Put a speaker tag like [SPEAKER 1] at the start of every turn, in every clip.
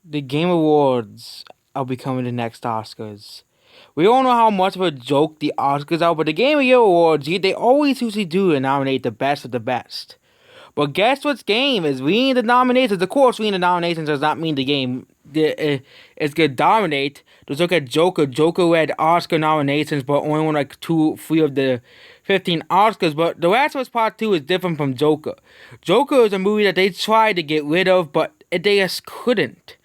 [SPEAKER 1] The Game Awards are becoming the next Oscars. We all know how much of a joke the Oscars are, but the Game of Year Awards, they always usually do and nominate the best of the best. But guess what's game is winning the nominations. Of course, winning the nominations does not mean the game is gonna dominate. Just look at Joker. Joker had Oscar nominations, but only won like 3 of the 15 Oscars. But The Last of Us Part 2 is different from Joker. Joker is a movie that they tried to get rid of, but they just couldn't.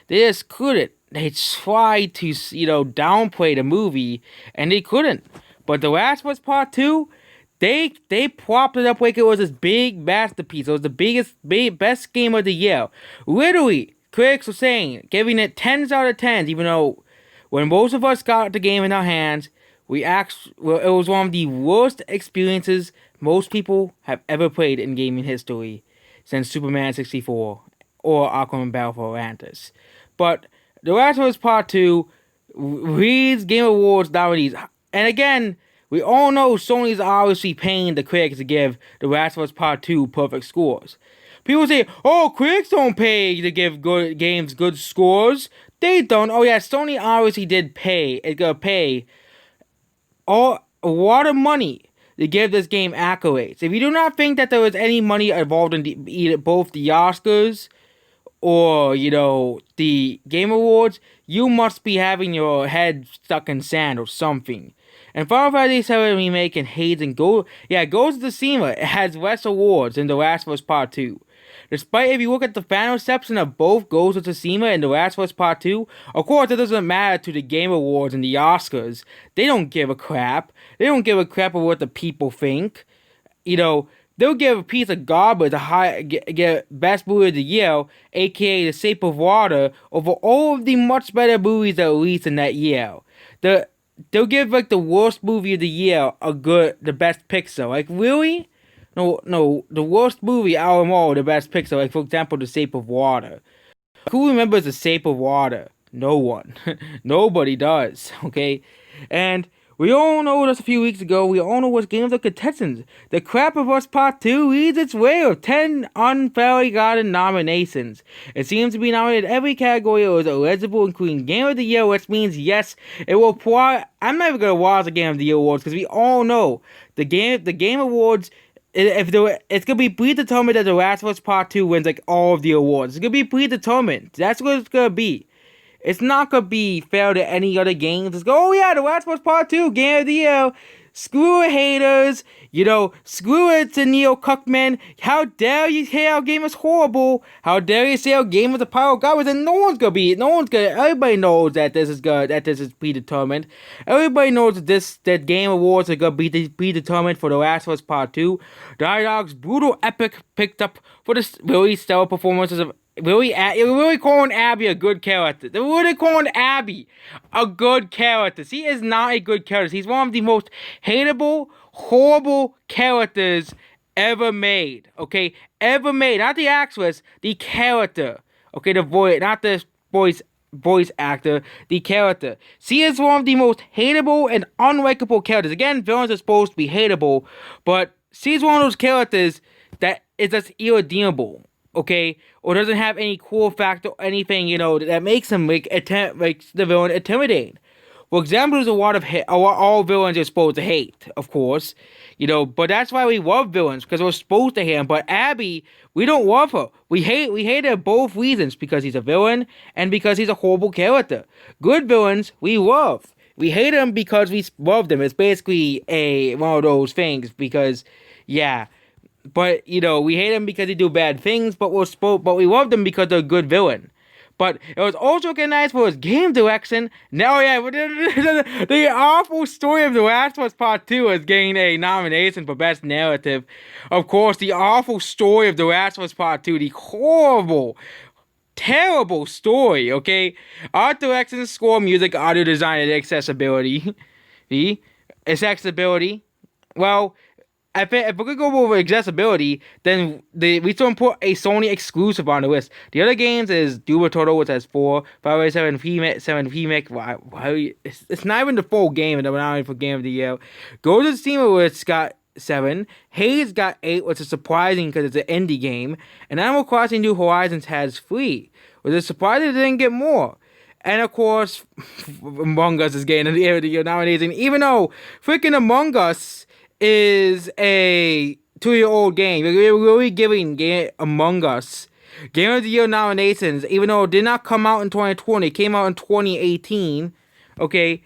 [SPEAKER 1] They just couldn't. They tried to, downplay the movie, and they couldn't. But The Last of Us Part 2, they propped it up like it was this big masterpiece. It was the best game of the year. Literally, critics were saying, giving it 10s out of 10s, even though when most of us got the game in our hands, it was one of the worst experiences most people have ever played in gaming history since Superman 64 or Aquaman Battle for Atlantis. But The Last of Us Part 2 reads Game Awards nominees. And again, we all know Sony's obviously paying the critics to give The Last of Us Part 2 perfect scores. People say, oh, critics don't pay to give good games good scores. They don't. Oh yeah, Sony obviously did pay. It's gonna pay a lot of money to give this game accolades. If you do not think that there was any money involved in both the Oscars or, the Game Awards, you must be having your head stuck in sand or something. And Final Fantasy VII Remake and Hades and Ghost of Tsushima, it has less awards than The Last of Us Part 2. Despite, if you look at the final reception of both Ghost of Tsushima and The Last of Us Part 2, of course it doesn't matter to the Game Awards and the Oscars. They don't give a crap. They don't give a crap of what the people think. They'll give a piece of garbage a get Best Movie of the Year, aka The Shape of Water, over all of the much better movies that were released in that year. They'll give like the worst movie of the year the best Pixar. Like really? No, the worst movie out of them all, the best Pixar. Like for example, The Shape of Water. Who remembers The Shape of Water? No one. Nobody does. Okay, and we all know this a few weeks ago. We all know what games are contestants. The Crap of Us Part 2 leads its way of 10 unfairly gotten nominations. It seems to be nominated every category it was eligible, including Game of the Year, which means yes, it will apply. I'm never gonna watch the Game of the Year awards because we all know the Game Awards. It's gonna be predetermined that The Last of Us Part 2 wins like all of the awards. It's gonna be predetermined. That's what it's gonna be. It's not gonna be fair to any other games. It's go, oh yeah, The Last of Us Part 2, Game of the Year. Screw it, haters. Screw it to Neil Cuckman. How dare you say our game is horrible? How dare you say our game is a pile of garbage? And everybody knows that this is good, that this is predetermined. Everybody knows that Game Awards are gonna be predetermined for The Last of Us Part 2. Dialogue's brutal epic picked up for the really stellar performances of really calling Abby a good character. They're really calling Abby a good character. She is not a good character. She's one of the most hateable, horrible characters ever made. Okay? Ever made. Not the actress, the character. Okay, the voice, not the voice actor, the character. She is one of the most hateable and unlikable characters. Again, villains are supposed to be hateable, but she's one of those characters that is just irredeemable. Okay, or doesn't have any cool factor or anything, that makes him makes the villain intimidating. For example, there's a lot of all villains are supposed to hate, of course, but that's why we love villains, because we're supposed to hate him. But Abby, we don't love her. We hate her both reasons, because he's a villain and because he's a horrible character. Good villains, we love. We hate him because we love them. It's basically one of those things, because, yeah. But, we hate them because they do bad things, but we love them because they're a good villain. But it was also recognized for his game direction. Now, yeah, the awful story of The Last of Us Part 2 is getting a nomination for Best Narrative. Of course, the awful story of The Last of Us Part 2, the horrible, terrible story, okay? Art direction, score, music, audio design, and accessibility. Accessibility. Well, if we're gonna go over accessibility, then we still put a Sony exclusive on the list. The other games is Doom Eternal, which has 4, Final Fantasy 7 Remake. It's not even the full game, and we're not even for Game of the Year. Ghost of Tsushima, which got 7. Hades got 8, which is surprising because it's an indie game. And Animal Crossing New Horizons has 3, which is surprising they didn't get more. And of course, Among Us is getting the nomination, even though freaking Among Us is a 2-year-old game. We're really giving Among Us Game of the Year nominations, even though it did not come out in 2020, it came out in 2018. Okay,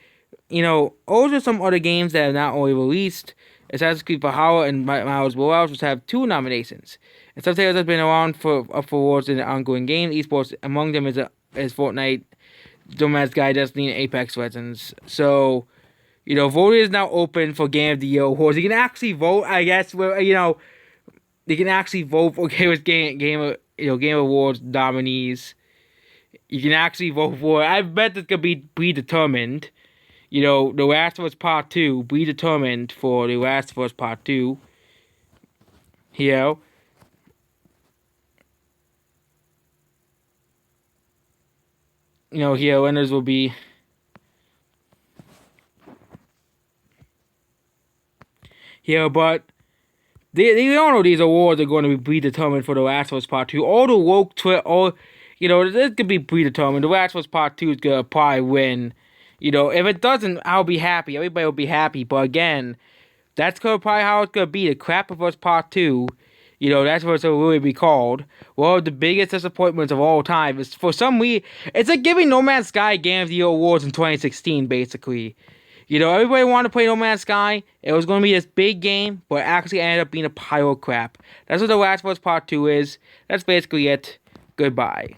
[SPEAKER 1] those are some other games that are not only released. Assassin's Creed Valhalla and Miles Morales, which have 2 nominations. And some titles have been around for awards in the ongoing game. Esports, among them is Fortnite, No Man's Sky, Destiny, and Apex Legends. So, voting is now open for Game of the Year awards. You can actually vote, I guess, you can actually vote for Game Awards nominees. You can actually vote for it. I bet this could be predetermined. The Last of Us Part 2, be determined for The Last of Us Part 2. Here. Here, winners will be... Here, but... They all know these awards are going to be predetermined for The Last of Us Part 2. All the woke Twitter, this could be predetermined. The Last of Us Part 2 is going to probably win. If it doesn't, I'll be happy. Everybody will be happy. But again, that's probably how it's going to be. The Crap of Us Part 2, that's what it'll really be called. One of the biggest disappointments of all time. Is for some reason, it's like giving No Man's Sky Game of the Year awards in 2016, basically. Everybody wanted to play No Man's Sky. It was going to be this big game, but it actually ended up being a pile of crap. That's what The Last of Us Part 2 is. That's basically it. Goodbye.